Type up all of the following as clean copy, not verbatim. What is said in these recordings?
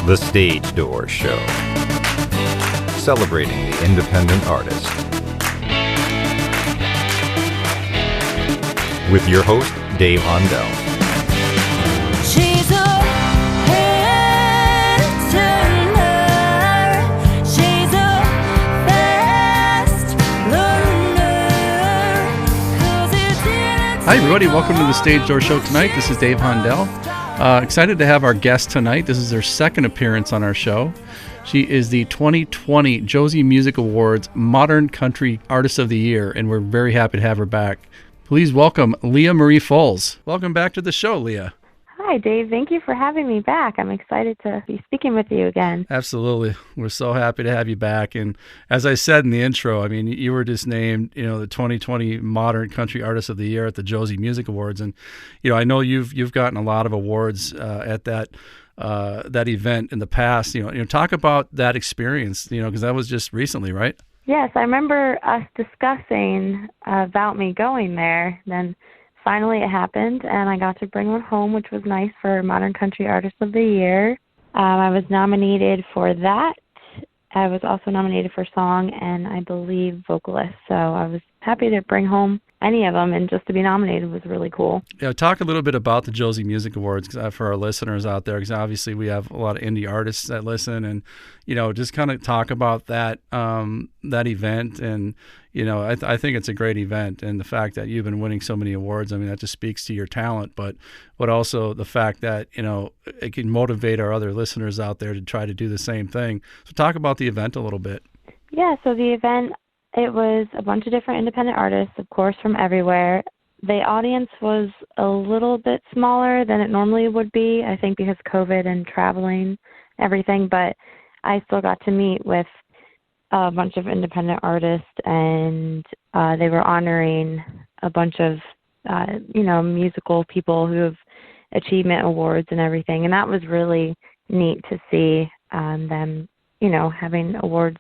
The Stage Door Show, celebrating the independent artist. With your host, Dave Hondel. She's a head turner. She's a fast learner. 'Cause it didn't Hi, everybody. Welcome to the Stage Door Show tonight. This is Dave Hondel. Excited to have our guest tonight. This is her second appearance on our show. She is the 2020 Josie Music Awards Modern Country Artist of the Year, and we're very happy to have her back. Please welcome Leah Marie Fuls. Welcome back to the show, Leah. Hi, Dave. Thank you for having me back. I'm excited to be speaking with you again. Absolutely. We're so happy to have you back. And as I said in the intro, I mean, you were just named, the 2020 Modern Country Artist of the Year at the Josie Music Awards. And, I know you've gotten a lot of awards at that event in the past. Talk about that experience, because that was just recently, right? Yes, I remember us discussing about me going there. Then finally it happened, and I got to bring one home, which was nice for Modern Country Artist of the Year. I was nominated for that. I was also nominated for Song and, I believe, Vocalist. So I was happy to bring home any of them, and just to be nominated was really cool. Talk a little bit about the Josie Music Awards for our listeners out there, because obviously we have a lot of indie artists that listen, and just kind of talk about that event. And I think it's a great event, and the fact that you've been winning so many awards, I mean, that just speaks to your talent, but also the fact that it can motivate our other listeners out there to try to do the same thing. So talk about the event a little bit. Yeah, so the event, it was a bunch of different independent artists, of course, from everywhere. The audience was a little bit smaller than it normally would be, I think because COVID and traveling, everything, but I still got to meet with a bunch of independent artists, and they were honoring a bunch of, musical people who have achievement awards and everything, and that was really neat to see them, having awards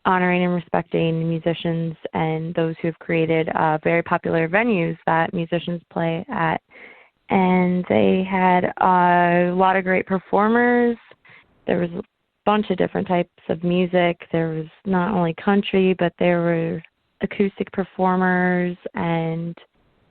honoring and respecting musicians and those who have created very popular venues that musicians play at. And they had a lot of great performers. There was a bunch of different types of music. There was not only country, but there were acoustic performers, and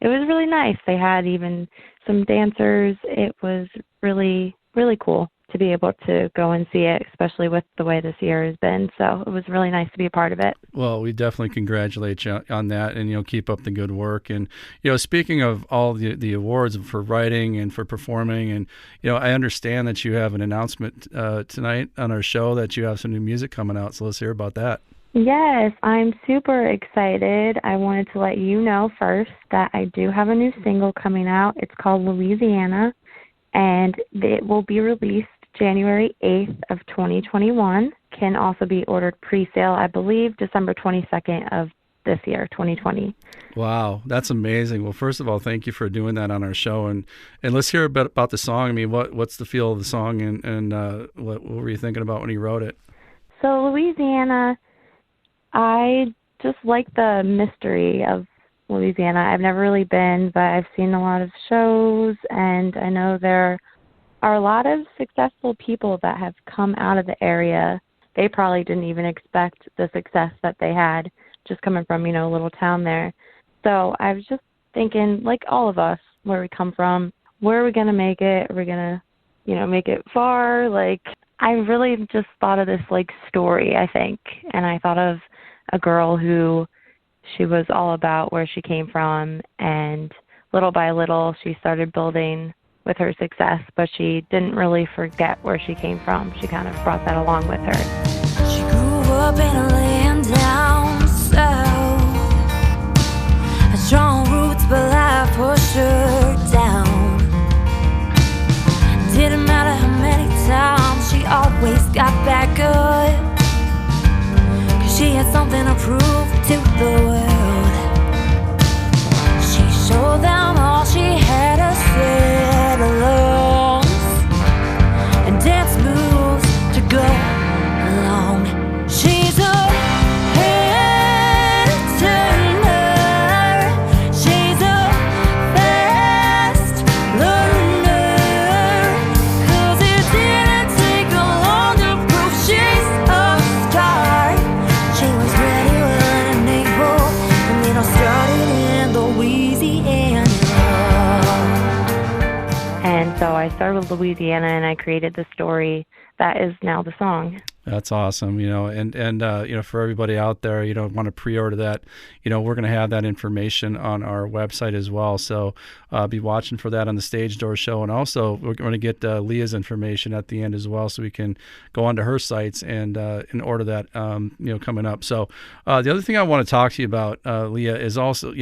it was really nice. They had even some dancers. It was really, really cool to be able to go and see it, especially with the way this year has been. So it was really nice to be a part of it. Well, we definitely congratulate you on that, and keep up the good work. And speaking of all the awards for writing and for performing, and I understand that you have an announcement tonight on our show that you have some new music coming out. So let's hear about that. Yes, I'm super excited. I wanted to let you know first that I do have a new single coming out. It's called Louisiana, and it will be released January 8th of 2021. Can also be ordered pre-sale, I believe, December 22nd of this year, 2020. Wow, that's amazing. Well, first of all, thank you for doing that on our show, and let's hear a bit about the song. I mean, what's the feel of the song, and what were you thinking about when you wrote it? So Louisiana, I just like the mystery of Louisiana. I've never really been, but I've seen a lot of shows, and I know there are a lot of successful people that have come out of the area. They probably didn't even expect the success that they had just coming from, a little town there. So I was just thinking, like all of us, where we come from, where are we going to make it? Are we going to, make it far? Like, I really just thought of this, story, I think. And I thought of a girl who she was all about where she came from, and little by little she started building with her success, but she didn't really forget where she came from. She kind of brought that along with her. She grew up in a land down south, had strong roots, but life pushed her down. Didn't matter how many times, she always got back up, 'cause she had something to prove to the world. She showed them all she had a set of lungs and dance moves to go along. She's a head turner. She's a fast learner. 'Cause it didn't take a so I started with Louisiana, and I created the story that is now the song. That's awesome, and for everybody out there, want to pre-order that, we're going to have that information on our website as well. So be watching for that on the Stage Door Show. And also we're going to get Leah's information at the end as well, so we can go onto her sites and order that, coming up. So the other thing I want to talk to you about, Leah, is also,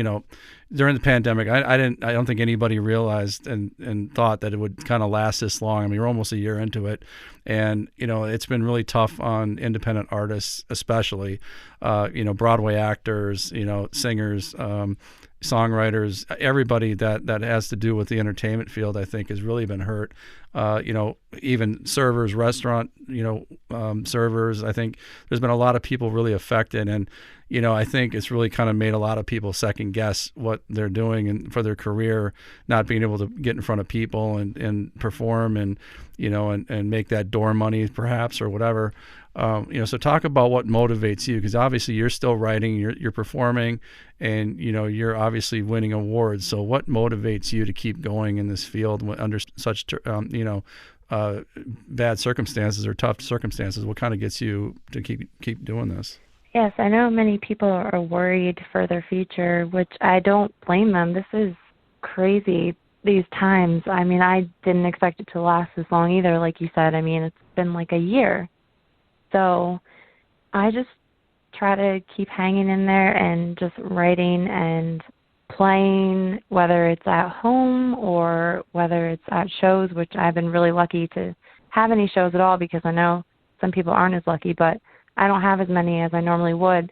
during the pandemic, I don't think anybody realized and thought that it would kind of last this long. I mean, we're almost a year into it, and it's been really tough on independent artists, especially Broadway actors, singers, songwriters, everybody that has to do with the entertainment field, I think, has really been hurt. Even servers, restaurant, servers. I think there's been a lot of people really affected, and I think it's really kind of made a lot of people second guess what they're doing and for their career, not being able to get in front of people and perform and make that door money perhaps or whatever. So talk about what motivates you, because obviously you're still writing, you're performing, and you're obviously winning awards. So what motivates you to keep going in this field under such bad circumstances or tough circumstances? What kind of gets you to keep doing this? Yes, I know many people are worried for their future, which I don't blame them. This is crazy, these times. I mean, I didn't expect it to last this long either, like you said. I mean, it's been like a year. So I just try to keep hanging in there and just writing and playing, whether it's at home or whether it's at shows, which I've been really lucky to have any shows at all, because I know some people aren't as lucky, but I don't have as many as I normally would,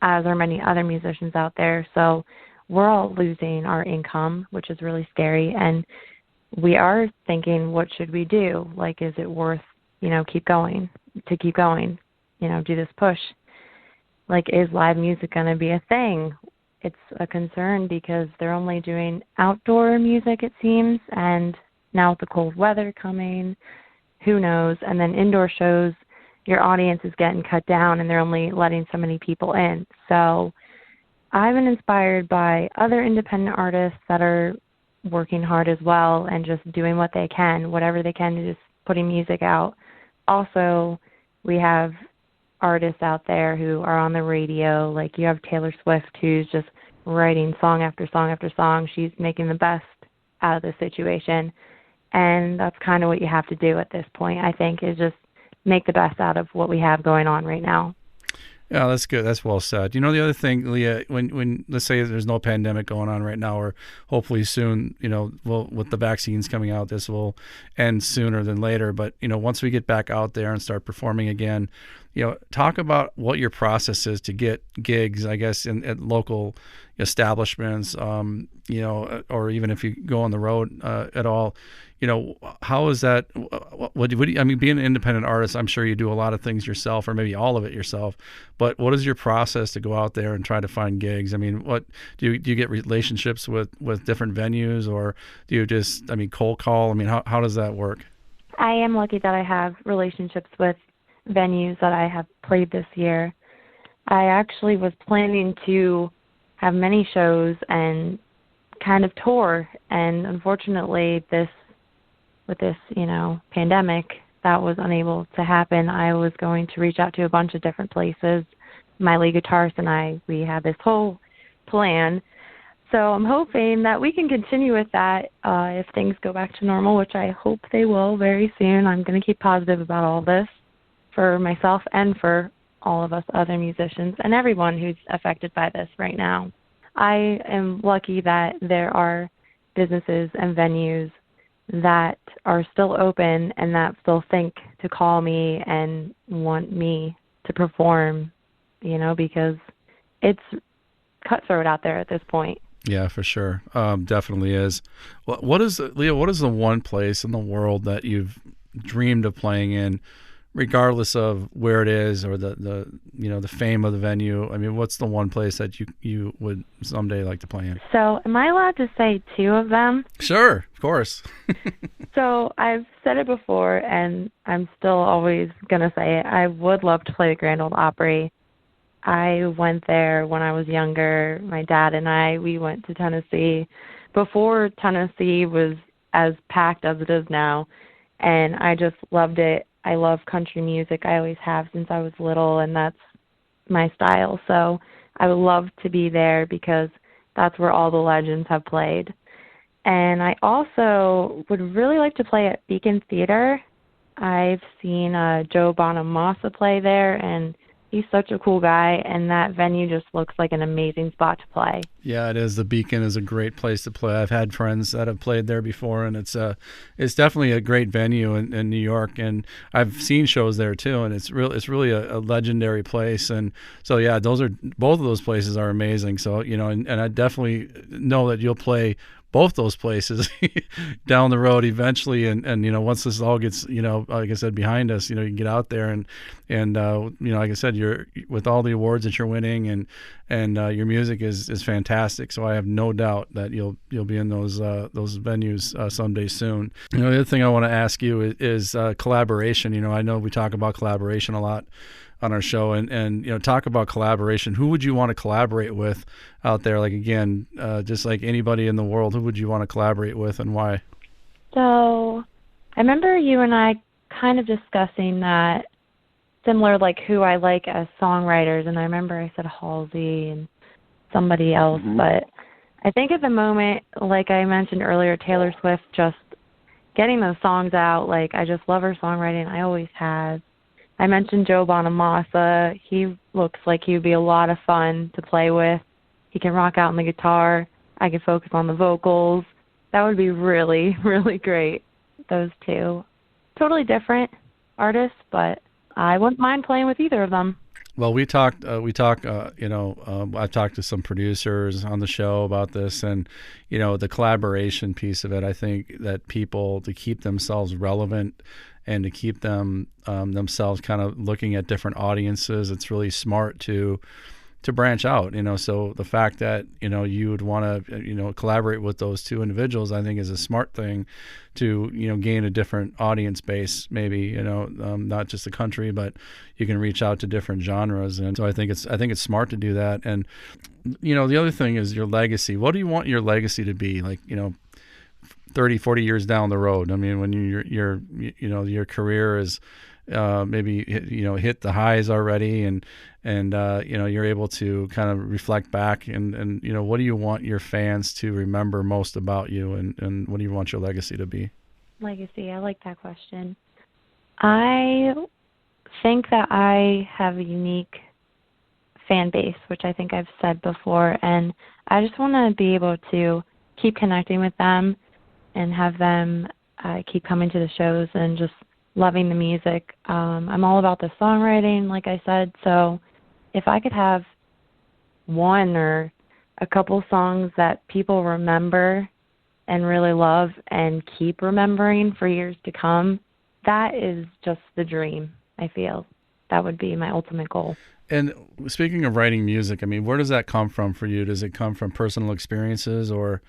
as are many other musicians out there. So we're all losing our income, which is really scary. And we are thinking, what should we do? Like, is it worth, keep going, do this push? Like, is live music going to be a thing? It's a concern because they're only doing outdoor music, it seems. And now with the cold weather coming, who knows? And then indoor shows, your audience is getting cut down and they're only letting so many people in. So I've been inspired by other independent artists that are working hard as well and just doing what they can, whatever they can, to just putting music out. Also, we have artists out there who are on the radio, like you have Taylor Swift, who's just writing song after song after song. She's making the best out of the situation. And that's kind of what you have to do at this point, I think, is just make the best out of what we have going on right now. Yeah, that's good. That's well said. The other thing, Leah, when let's say there's no pandemic going on right now, or hopefully soon, with the vaccines coming out, this will end sooner than later. But, once we get back out there and start performing again, talk about what your process is to get gigs, I guess, at local establishments, or even if you go on the road at all. How is that? What do you, I mean, being an independent artist, I'm sure you do a lot of things yourself, or maybe all of it yourself. But what is your process to go out there and try to find gigs? I mean, what do you get relationships with different venues, or do you just, cold call? I mean, how does that work? I am lucky that I have relationships with venues that I have played this year. I actually was planning to have many shows and kind of tour, and unfortunately with this, pandemic, that was unable to happen. I was going to reach out to a bunch of different places. My lead guitarist and we had this whole plan. So I'm hoping that we can continue with that if things go back to normal, which I hope they will very soon. I'm going to keep positive about all this for myself and for all of us other musicians and everyone who's affected by this right now. I am lucky that there are businesses and venues that are still open and that still think to call me and want me to perform, because it's cutthroat out there at this point. Yeah, for sure. Definitely is. Leah, what is the one place in the world that you've dreamed of playing in, regardless of where it is or the fame of the venue? I mean, what's the one place that you would someday like to play in? So am I allowed to say two of them? Sure, of course. So I've said it before, and I'm still always going to say it. I would love to play the Grand Ole Opry. I went there when I was younger. My dad and we went to Tennessee. Before Tennessee was as packed as it is now. And I just loved it. I love country music. I always have since I was little, and that's my style. So I would love to be there because that's where all the legends have played. And I also would really like to play at Beacon Theater. I've seen Joe Bonamassa play there, and he's such a cool guy, and that venue just looks like an amazing spot to play. Yeah, it is. The Beacon is a great place to play. I've had friends that have played there before, and it's definitely a great venue in New York, and I've seen shows there too, and it's really a legendary place. And so yeah, both of those places are amazing. So and I definitely know that you'll play both those places down the road eventually, and once this all gets like I said, behind us, you can get out there and like I said, you're with all the awards that you're winning, and your music is fantastic. So I have no doubt that you'll be in those venues someday soon. The other thing I want to ask you is collaboration. I know we talk about collaboration a lot on our show, and talk about collaboration. Who would you want to collaborate with out there? Like, again, just like anybody in the world, who would you want to collaborate with, and why? So I remember you and I kind of discussing that, similar, like who I like as songwriters, and I remember I said Halsey and somebody else, but I think at the moment, like I mentioned earlier, Taylor Swift, just getting those songs out, like I just love her songwriting. I always have. I mentioned Joe Bonamassa. He looks like he would be a lot of fun to play with. He can rock out on the guitar. I can focus on the vocals. That would be really, really great, those two. Totally different artists, but I wouldn't mind playing with either of them. Well, I've talked to some producers on the show about this, and, the collaboration piece of it, I think that people, to keep themselves relevant and to keep them themselves kind of looking at different audiences, it's really smart to branch out. So the fact that you would want to collaborate with those two individuals, I think, is a smart thing to gain a different audience base. Maybe not just the country, but you can reach out to different genres. And so I think it's smart to do that. And the other thing is your legacy. What do you want your legacy to be? Like 30, 40 years down the road. I mean, when your career is maybe hit the highs already, and you're able to kind of reflect back, and what do you want your fans to remember most about you, and what do you want your legacy to be? Legacy, I like that question. I think that I have a unique fan base, which I think I've said before, and I just want to be able to keep connecting with them and have them keep coming to the shows and just loving the music. I'm all about the songwriting, like I said, so if I could have one or a couple songs that people remember and really love and keep remembering for years to come, that is just the dream, I feel. That would be my ultimate goal. And speaking of writing music, I mean, where does that come from for you? Does it come from personal experiences, or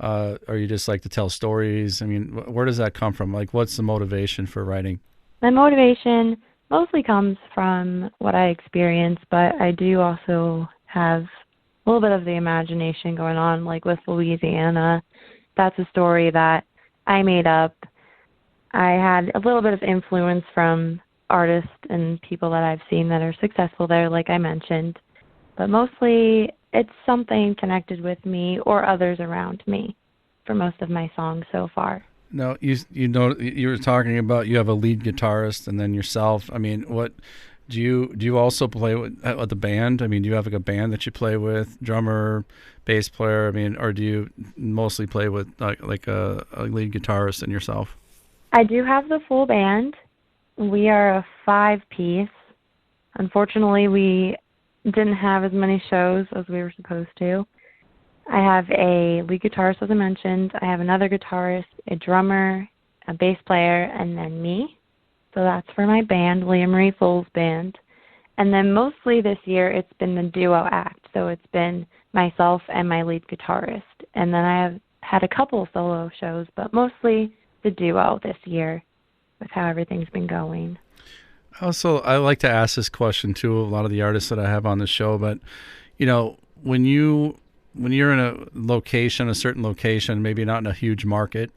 you just like to tell stories? I mean, where does that come from? Like, what's the motivation for writing? My motivation mostly comes from what I experience, but I do also have a little bit of the imagination going on, like with Louisiana. That's a story that I made up. I had a little bit of influence from artists and people that I've seen that are successful there, like I mentioned. But mostly it's something connected with me or others around me for most of my songs so far. Now, you were talking about you have a lead guitarist and then yourself. I mean, what do you also play with the band? I mean, do you have like a band that you play with, drummer, bass player? I mean, or do you mostly play with like a lead guitarist and yourself? I do have the full band. We are a 5-piece. Unfortunately, we didn't have as many shows as we were supposed to. I have a lead guitarist, as I mentioned. I have another guitarist, a drummer, a bass player, and then me. So that's for my band, Leah Marie Fuls band. And then mostly this year it's been the duo act. So it's been myself and my lead guitarist. And then I have had a couple solo shows, but mostly the duo this year with how everything's been going. Also, I like to ask this question too, a lot of the artists that I have on the show, but when you're in a certain location, maybe not in a huge market,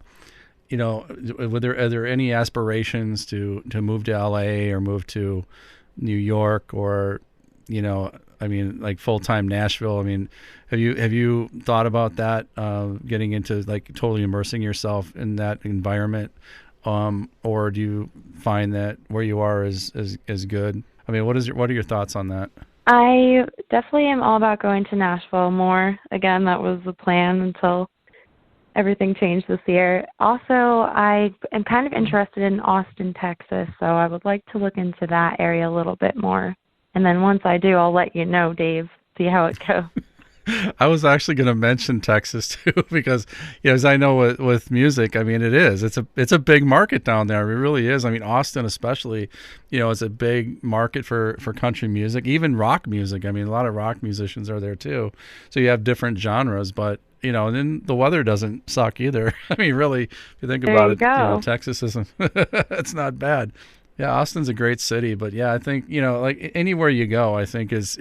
are there any aspirations to move to LA or move to New York or, like full-time Nashville? I mean, have you thought about that, getting into like totally immersing yourself in that environment? Or do you find that where you are is good? I mean, what are your thoughts on that? I definitely am all about going to Nashville more. Again, that was the plan until everything changed this year. Also, I am kind of interested in Austin, Texas, so I would like to look into that area a little bit more. And then once I do, I'll let you know, Dave, see how it goes. I was actually going to mention Texas too, because as I know with music, I mean, it's a big market down there. It really is. I mean, Austin especially, it's a big market for country music, even rock music. I mean, a lot of rock musicians are there too. So you have different genres, but and then the weather doesn't suck either. I mean, really, if you think about it, Texas isn't. It's not bad. Yeah, Austin's a great city, but yeah, I think like anywhere you go, I think it's.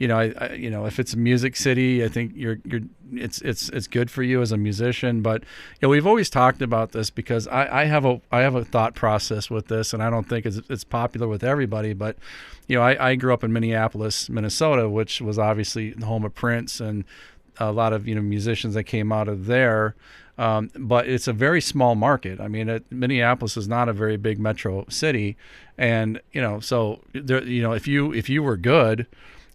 If it's a music city, I think it's good for you as a musician. But we've always talked about this because I have a thought process with this, and I don't think it's popular with everybody. But I grew up in Minneapolis, Minnesota, which was obviously the home of Prince and a lot of musicians that came out of there. But it's a very small market. I mean, Minneapolis is not a very big metro city, and so there, if you were good,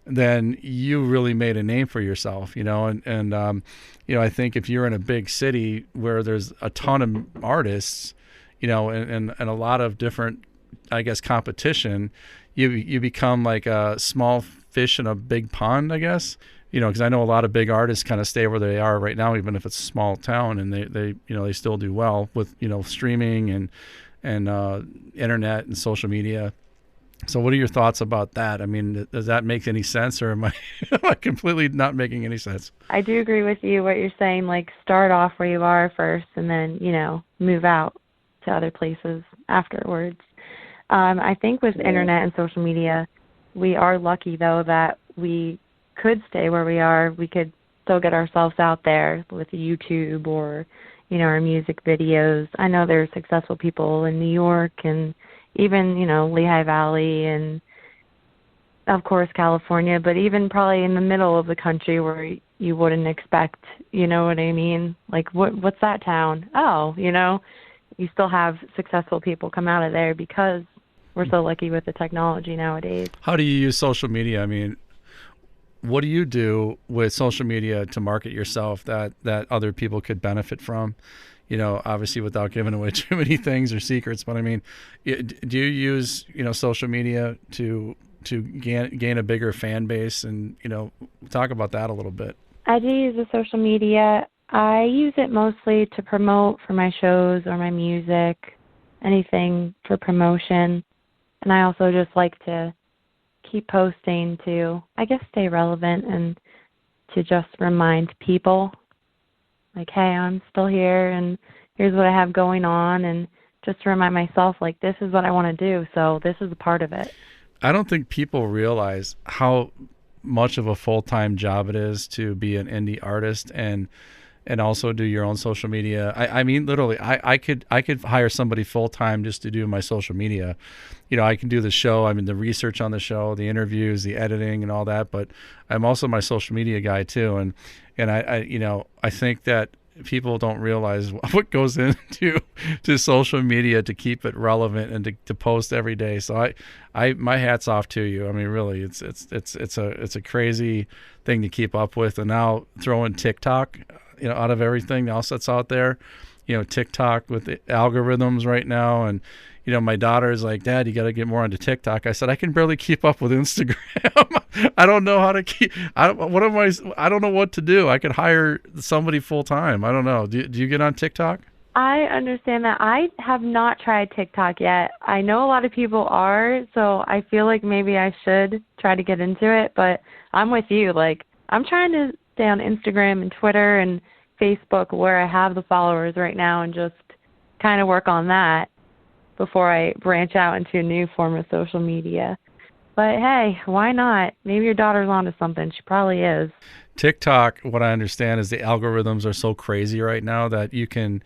then you really made a name for yourself, and I think if you're in a big city where there's a ton of artists, and a lot of different, I guess, competition, you become like a small fish in a big pond, I guess, because I know a lot of big artists kind of stay where they are right now, even if it's a small town, and they still do well with, streaming and internet and social media. So what are your thoughts about that? I mean, does that make any sense, or am I completely not making any sense? I do agree with you, what you're saying, like start off where you are first and then, move out to other places afterwards. I think with internet and social media, we are lucky, though, that we could stay where we are. We could still get ourselves out there with YouTube or, our music videos. I know there's successful people in New York and even, Lehigh Valley and, of course, California, but even probably in the middle of the country where you wouldn't expect, you know what I mean? Like, what's that town? Oh, you still have successful people come out of there because we're so lucky with the technology nowadays. How do you use social media? I mean, what do you do with social media to market yourself that other people could benefit from? Obviously without giving away too many things or secrets, but I mean, do you use, social media to gain a bigger fan base and, talk about that a little bit? I do use the social media. I use it mostly to promote for my shows or my music, anything for promotion. And I also just like to keep posting to, I guess, stay relevant and to just remind people like, hey, I'm still here, and here's what I have going on, and just to remind myself, like, this is what I want to do, so this is a part of it. I don't think people realize how much of a full-time job it is to be an indie artist and also do your own social media. I mean, literally, I could hire somebody full-time just to do my social media. I can do the show, the research on the show, the interviews, the editing and all that, but I'm also my social media guy too. And I think that people don't realize what goes into social media to keep it relevant and to post every day. So my hat's off to you. I mean, really, it's a crazy thing to keep up with. And now throwing TikTok, out of everything else that's out there, TikTok with the algorithms right now. And, my daughter's like, Dad, you got to get more onto TikTok. I said, I can barely keep up with Instagram. I don't know how to I don't know what to do. I could hire somebody full time. I don't know. Do you get on TikTok? I understand that. I have not tried TikTok yet. I know a lot of people are, so I feel like maybe I should try to get into it, but I'm with you. Like, I'm trying to stay on Instagram and Twitter and Facebook where I have the followers right now and just kind of work on that before I branch out into a new form of social media. But hey, why not? Maybe your daughter's onto something. She probably is. TikTok, what I understand is the algorithms are so crazy right now that you can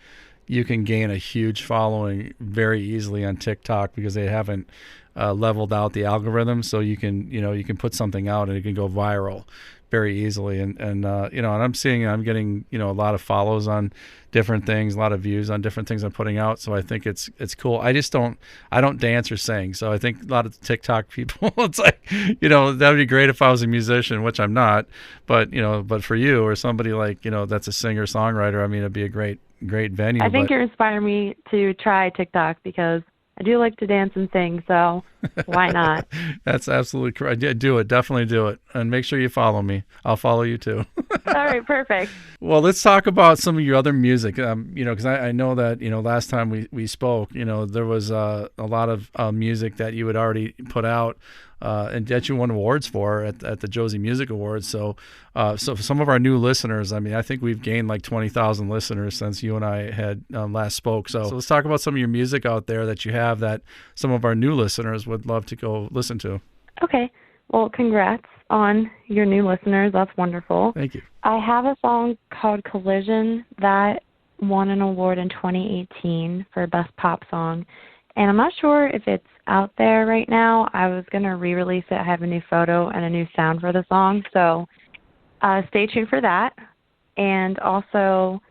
you can gain a huge following very easily on TikTok because they haven't leveled out the algorithm. So you can put something out and it can go viral very easily. And I'm getting, a lot of follows on different things, a lot of views on different things I'm putting out. So I think it's cool. I don't dance or sing. So I think a lot of the TikTok people, it's like, that would be great if I was a musician, which I'm not, but for you or somebody like, that's a singer songwriter, I mean, it'd be a great venue. I think you're inspiring me to try TikTok because I do like to dance and sing, so why not? That's absolutely correct. Yeah, do it. Definitely do it. And make sure you follow me. I'll follow you too. All right, perfect. Well, let's talk about some of your other music, because I know that, last time we spoke, there was a lot of music that you had already put out and that you won awards for at the Josie Music Awards. So some of our new listeners, I mean, I think we've gained like 20,000 listeners since you and I had last spoke. So let's talk about some of your music out there that you have that some of our new listeners would love to go listen to. Okay. Well, congrats on your new listeners. That's wonderful. Thank you. I have a song called Collision that won an award in 2018 for Best Pop Song. And I'm not sure if it's out there right now. I was going to re-release it. I have a new photo and a new sound for the song. So stay tuned for that. And also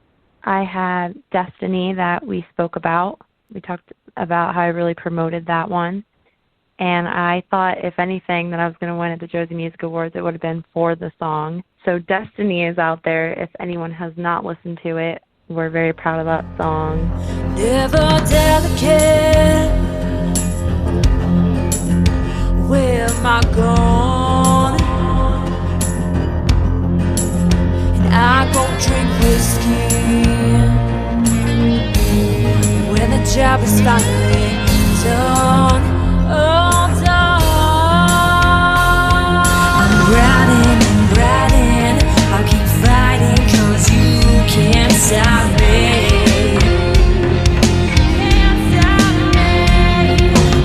I had Destiny that we spoke about. We talked about how I really promoted that one. And I thought, if anything, that I was going to win at the Josie Music Awards, it would have been for the song. So Destiny is out there. If anyone has not listened to it, we're very proud of that song. Never delicate, where am I gone? And I go drink whiskey when the job is finally done. Oh, done. I'm riding, I'll keep fighting 'cause you can't stop me.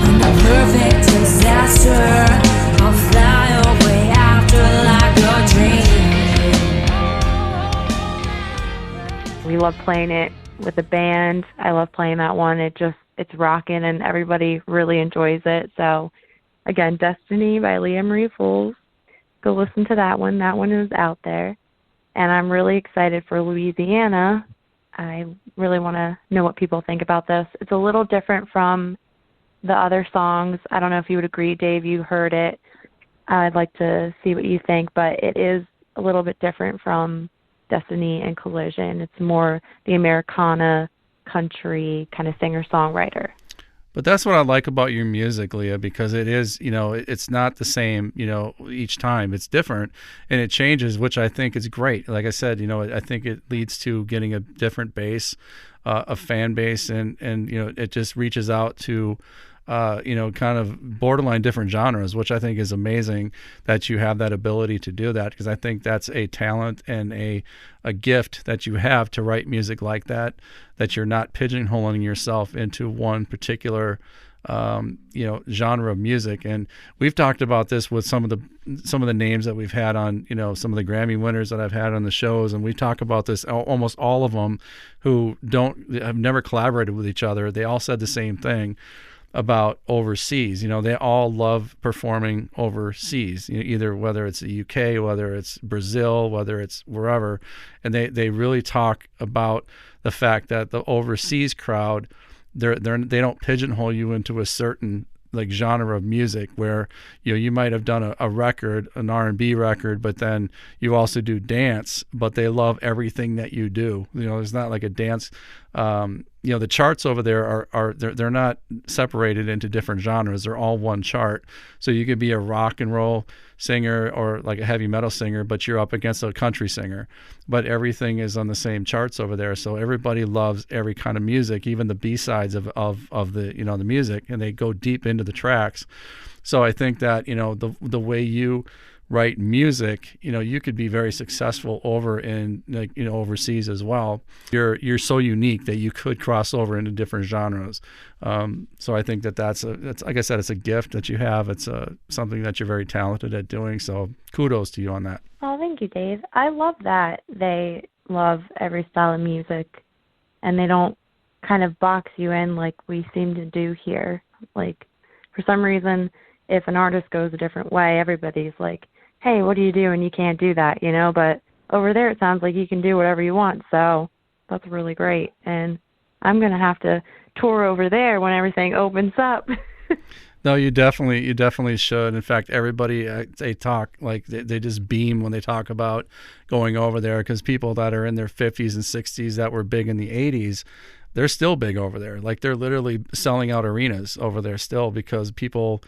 I'm the perfect disaster. I'll fly away after like a dream. We love playing it with the band. I love playing that one. It's rocking and everybody really enjoys it. So again, Destiny by Leah Marie Fuls. Go listen to that one. That one is out there. And I'm really excited for Louisiana. I really want to know what people think about this. It's a little different from the other songs. I don't know if you would agree, Dave. You heard it. I'd like to see what you think, but it is a little bit different from Destiny and Collision. It's more the Americana country kind of singer-songwriter. But that's what I like about your music, Leah, because it is, it's not the same, each time. It's different and it changes, which I think is great. Like I said, I think it leads to getting a different base, a fan base, and it just reaches out to, kind of borderline different genres, which I think is amazing that you have that ability to do that, because I think that's a talent and a gift that you have to write music like that you're not pigeonholing yourself into one particular genre of music. And we've talked about this with some of the names that we've had on, some of the Grammy winners that I've had on the shows, and we talk about this, almost all of them who have never collaborated with each other. They all said the same thing about overseas. They all love performing overseas, either whether it's the UK, whether it's Brazil, whether it's wherever. And they really talk about the fact that the overseas crowd, they don't pigeonhole you into a certain like genre of music where you might have done a record, an R&B record, but then you also do dance, but they love everything that you do. There's not like a dance. The charts over there they're not separated into different genres. They're all one chart. So you could be a rock and roll singer or like a heavy metal singer, but you're up against a country singer. But everything is on the same charts over there. So everybody loves every kind of music, even the B-sides of the the music, and they go deep into the tracks. So I think that the way you write music, you could be very successful over in overseas as well. You're so unique that you could cross over into different genres. So I think that's like I said, it's a gift that you have. It's something that you're very talented at doing. So kudos to you on that. Oh, thank you, Dave. I love that they love every style of music, and they don't kind of box you in like we seem to do here. Like, for some reason, if an artist goes a different way, everybody's like, hey, what do you do? And you can't do that, you know? But over there, it sounds like you can do whatever you want. So that's really great. And I'm going to have to tour over there when everything opens up. No, you definitely should. In fact, everybody, they talk, like they just beam when they talk about going over there, because people that are in their 50s and 60s that were big in the 80s, they're still big over there. Like, they're literally selling out arenas over there still, because people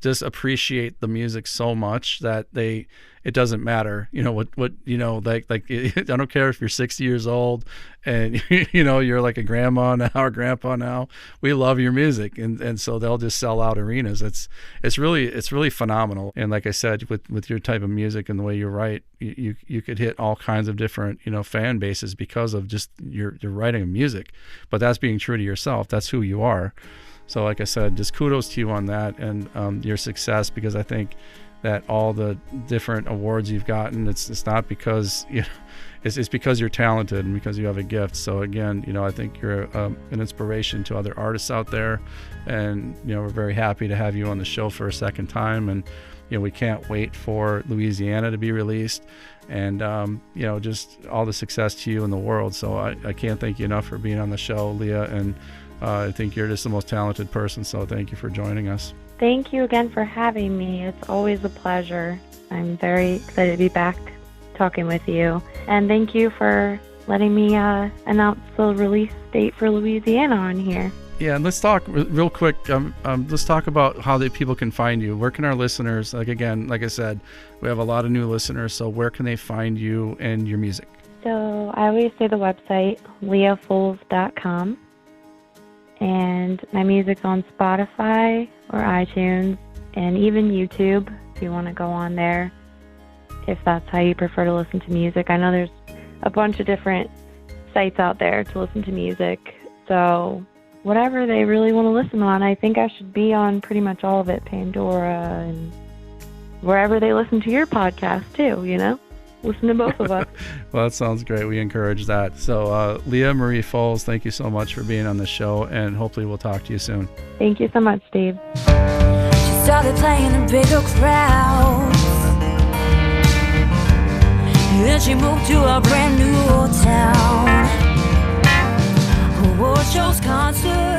just appreciate the music so much that it doesn't matter, you know, what you know, like I don't care if you're 60 years old and you know, you're like a grandma now or grandpa now. We love your music, and so they'll just sell out arenas. It's really phenomenal. And like I said, with your type of music and the way you write, you could hit all kinds of different, you know, fan bases because of just your writing of music. But that's being true to yourself. That's who you are. So like I said, just kudos to you on that and your success, because I think that all the different awards you've gotten, it's not because, you know, it's because you're talented and because you have a gift. So again, you know, I think you're an inspiration to other artists out there, and you know, we're very happy to have you on the show for a second time, and you know, we can't wait for Louisiana to be released, and you know, just all the success to you in the world. So I can't thank you enough for being on the show, Leah, and I think you're just the most talented person, so thank you for joining us. Thank you again for having me. It's always a pleasure. I'm very excited to be back talking with you. And thank you for letting me announce the release date for Louisiana on here. Yeah, and let's talk real quick. Let's talk about how people can find you. Where can our listeners, like I said, we have a lot of new listeners, so where can they find you and your music? So I always say the website, leahfuls.com. And my music's on Spotify or iTunes and even YouTube if you want to go on there, if that's how you prefer to listen to music. I know there's a bunch of different sites out there to listen to music. So whatever they really want to listen on, I think I should be on pretty much all of it, Pandora and wherever they listen to your podcast too, you know? Listen to both of us. Well, that sounds great. We encourage that. So Leah Marie Fuls, thank you so much for being on the show, and hopefully we'll talk to you soon. Thank you so much, Dave. She started playing in bigger crowds. Then she moved to a brand new town. Award shows, concerts.